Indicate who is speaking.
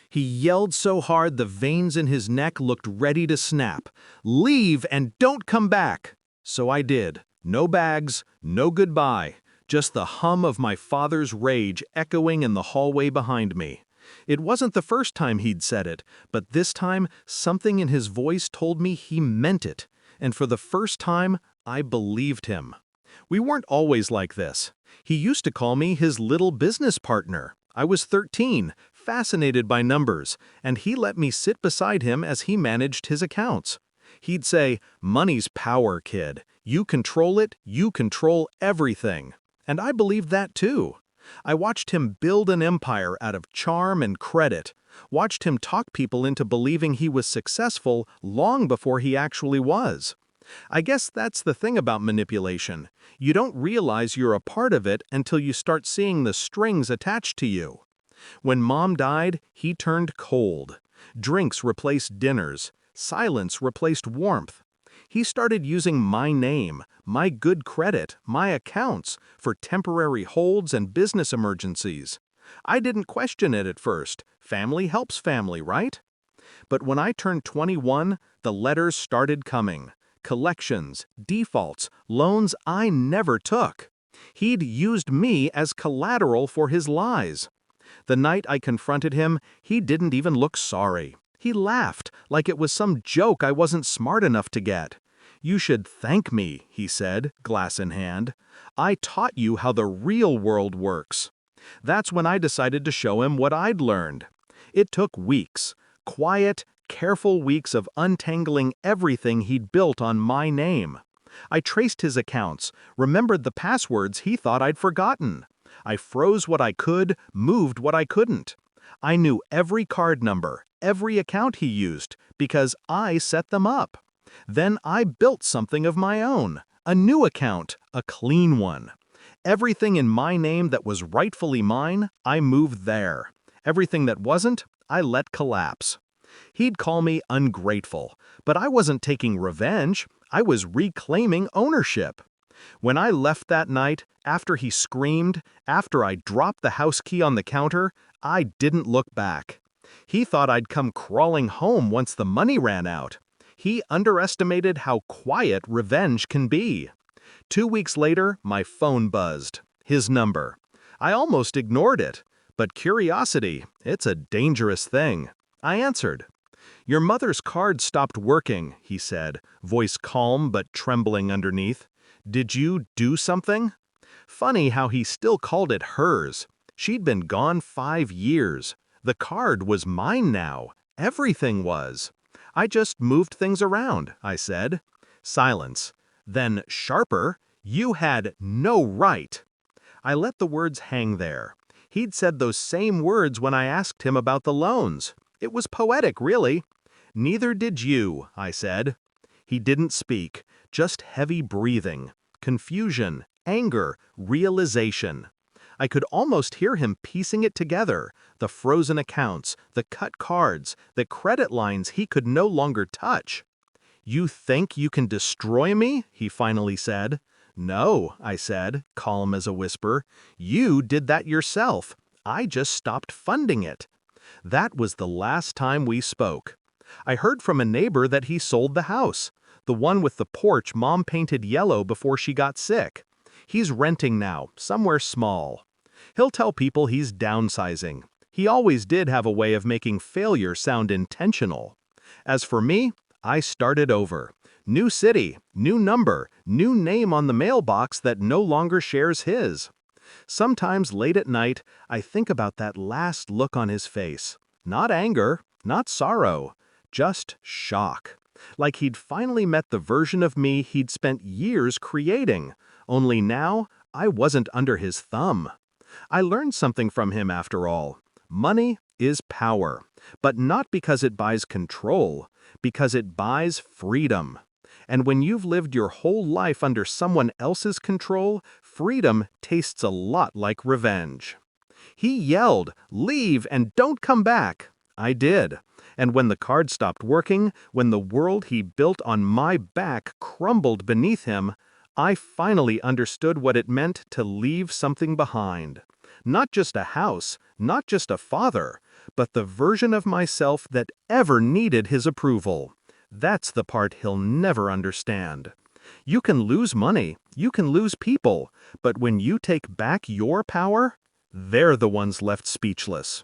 Speaker 1: He yelled so hard the veins in his neck looked ready to snap. "Leave and don't come back!" So I did. No bags, no goodbye, just the hum of my father's rage echoing in the hallway behind me. It wasn't the first time he'd said it, but this time something in his voice told me he meant it, and for the first time, I believed him. We weren't always like this. He used to call me his little business partner. I was 13, fascinated by numbers, and he let me sit beside him as he managed his accounts. He'd say, "Money's power, kid. You control it, you control everything." And I believed that too. I watched him build an empire out of charm and credit, watched him talk people into believing he was successful long before he actually was. I guess that's the thing about manipulation. You don't realize you're a part of it until you start seeing the strings attached to you. When Mom died, he turned cold. Drinks replaced dinners. Silence replaced warmth. He started using my name, my good credit, my accounts for temporary holds and business emergencies. I didn't question it at first. Family helps family, right? But when I turned 21, the letters started coming. Collections, defaults, loans I never took. He'd used me as collateral for his lies. The night I confronted him, he didn't even look sorry. He laughed, like it was some joke I wasn't smart enough to get. "You should thank me," he said, glass in hand. "I taught you how the real world works." That's when I decided to show him what I'd learned. It took weeks, quiet, careful weeks of untangling everything he'd built on my name. I traced his accounts, remembered the passwords he thought I'd forgotten. I froze what I could, moved what I couldn't. I knew every card number, every account he used, because I set them up. Then I built something of my own, a new account, a clean one. Everything in my name that was rightfully mine, I moved there. Everything that wasn't, I let collapse. He'd call me ungrateful, but I wasn't taking revenge. I was reclaiming ownership. When I left that night, after he screamed, after I dropped the house key on the counter, I didn't look back. He thought I'd come crawling home once the money ran out. He underestimated how quiet revenge can be. 2 weeks later, my phone buzzed. His number. I almost ignored it. But curiosity, it's a dangerous thing. I answered. "Your mother's card stopped working," he said, voice calm but trembling underneath. "Did you do something?" Funny how he still called it hers. She'd been gone 5 years. The card was mine now. Everything was. "I just moved things around," I said. Silence. Then, sharper, "You had no right." I let the words hang there. He'd said those same words when I asked him about the loans. It was poetic, really. "Neither did you," I said. He didn't speak, just heavy breathing, confusion, anger, realization. I could almost hear him piecing it together, the frozen accounts, the cut cards, the credit lines he could no longer touch. "You think you can destroy me?" he finally said. "No," I said, calm as a whisper. "You did that yourself. I just stopped funding it." That was the last time we spoke. I heard from a neighbor that he sold the house, the one with the porch Mom painted yellow before she got sick. He's renting now, somewhere small. He'll tell people he's downsizing. He always did have a way of making failure sound intentional. As for me, I started over. New city, new number, new name on the mailbox that no longer shares his. Sometimes late at night, I think about that last look on his face. Not anger, not sorrow, just shock. Like he'd finally met the version of me he'd spent years creating, only now I wasn't under his thumb. I learned something from him after all. Money is power, but not because it buys control, because it buys freedom. And when you've lived your whole life under someone else's control, freedom tastes a lot like revenge. He yelled, "Leave and don't come back." I did. And when the card stopped working, when the world he built on my back crumbled beneath him, I finally understood what it meant to leave something behind. Not just a house, not just a father, but the version of myself that ever needed his approval. That's the part he'll never understand. You can lose money, you can lose people, but when you take back your power, they're the ones left speechless.